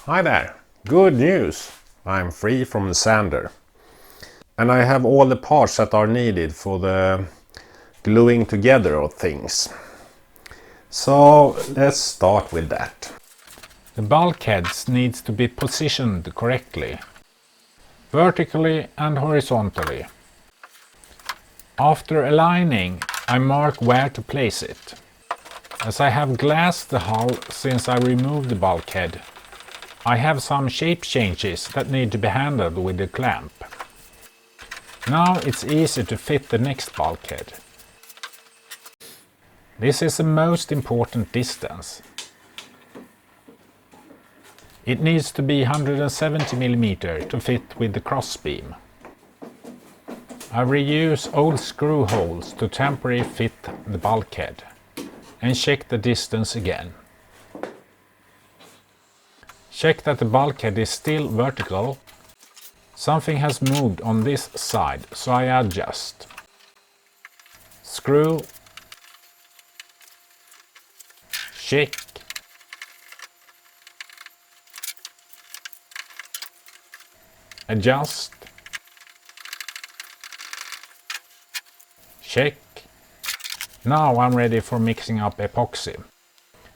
Hi there! Good news! I'm free from the sander. And I have all the parts that are needed for the gluing together of things. So let's start with that. The bulkheads needs to be positioned correctly, vertically and horizontally. After aligning, I mark where to place it. As I have glassed the hull since I removed the bulkhead, I have some shape changes that need to be handled with the clamp. Now it's easy to fit the next bulkhead. This is the most important distance. It needs to be 170 mm to fit with the crossbeam. I reuse old screw holes to temporarily fit the bulkhead and check the distance again. Check that the bulkhead is still vertical. Something has moved on this side, so I adjust. Screw. Check. Adjust. Check. Now I'm ready for mixing up epoxy.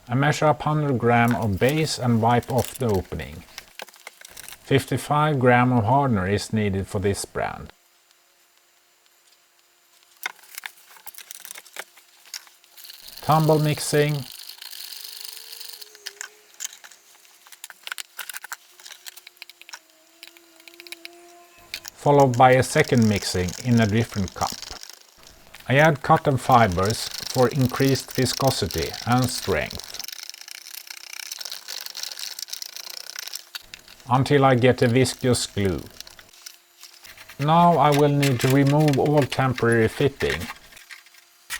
I measure up 100 grams of base and wipe off the opening. 55 grams of hardener is needed for this brand. Tumble mixing. Followed by a second mixing in a different cup. I add cotton fibers for increased viscosity and strength. Until I get a viscous glue. Now I will need to remove all temporary fitting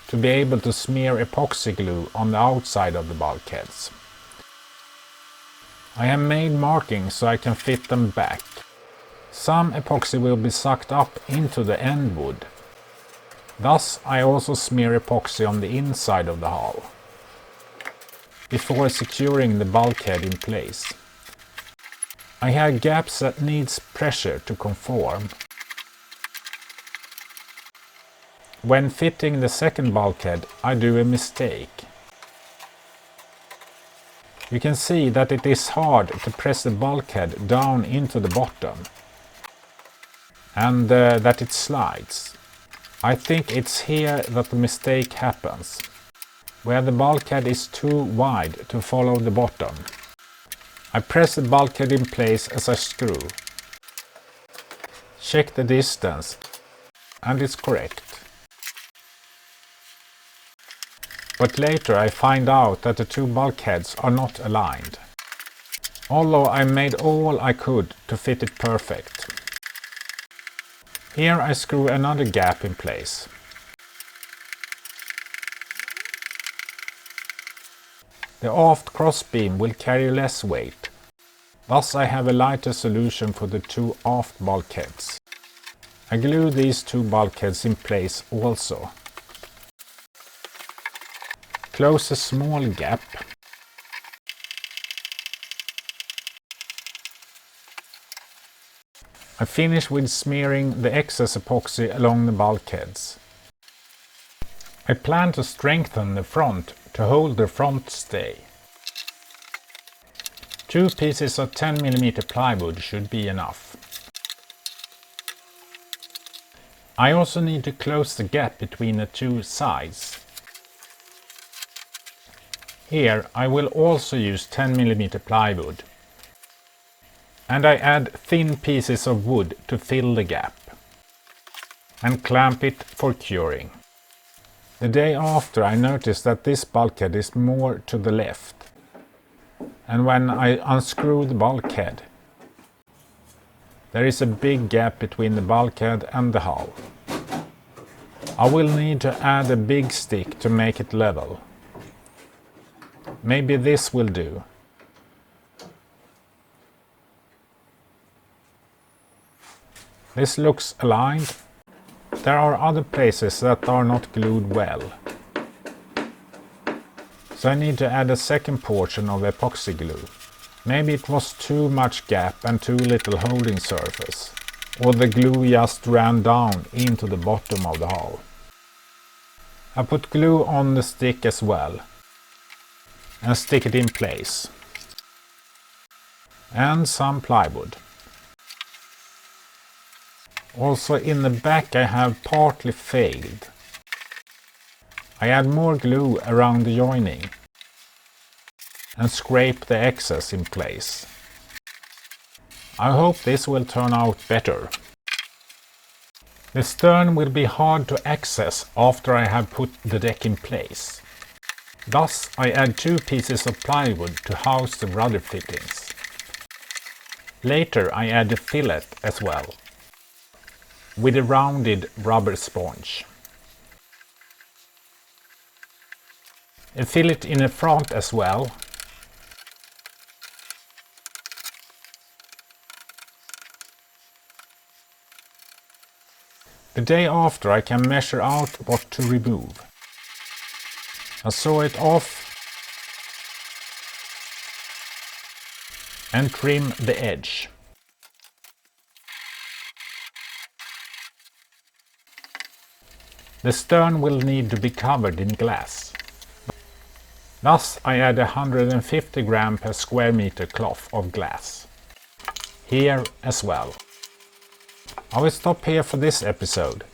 to be able to smear epoxy glue on the outside of the bulkheads. I have made markings so I can fit them back. Some epoxy will be sucked up into the end wood. Thus I also smear epoxy on the inside of the hull before securing the bulkhead in place. I have gaps that needs pressure to conform. When fitting the second bulkhead, I do a mistake. You can see that it is hard to press the bulkhead down into the bottom and that it slides. I think it's here that the mistake happens, where the bulkhead is too wide to follow the bottom. I press the bulkhead in place as I screw. Check the distance, and it's correct. But later I find out that the two bulkheads are not aligned, although I made all I could to fit it perfect. Here I screw another gap in place. The aft crossbeam will carry less weight, thus I have a lighter solution for the two aft bulkheads. I glue these two bulkheads in place also. Close a small gap. I finish with smearing the excess epoxy along the bulkheads. I plan to strengthen the front to hold the front stay. 2 pieces of 10 mm plywood should be enough. I also need to close the gap between the two sides. Here I will also use 10 mm plywood. And I add thin pieces of wood to fill the gap and clamp it for curing. The day after I noticed that this bulkhead is more to the left, and when I unscrew the bulkhead, there is a big gap between the bulkhead and the hull. I will need to add a big stick to make it level. Maybe this will do. This looks aligned. There are other places that are not glued well. So I need to add a second portion of epoxy glue. Maybe it was too much gap and too little holding surface, or the glue just ran down into the bottom of the hull. I put glue on the stick as well and stick it in place. And some plywood. Also in the back I have partly failed. I add more glue around the joining and scrape the excess in place. I hope this will turn out better. The stern will be hard to access after I have put the deck in place. Thus I add 2 pieces of plywood to house the rudder fittings. Later I add a fillet as well, with a rounded rubber sponge. A fillet in the front as well. The day after I can measure out what to remove. I saw it off and trim the edge. The stern will need to be covered in glass. Thus I add 150 gram per square meter cloth of glass. Here as well. I will stop here for this episode.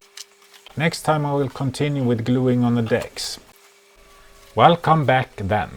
Next time I will continue with gluing on the decks. Welcome back then.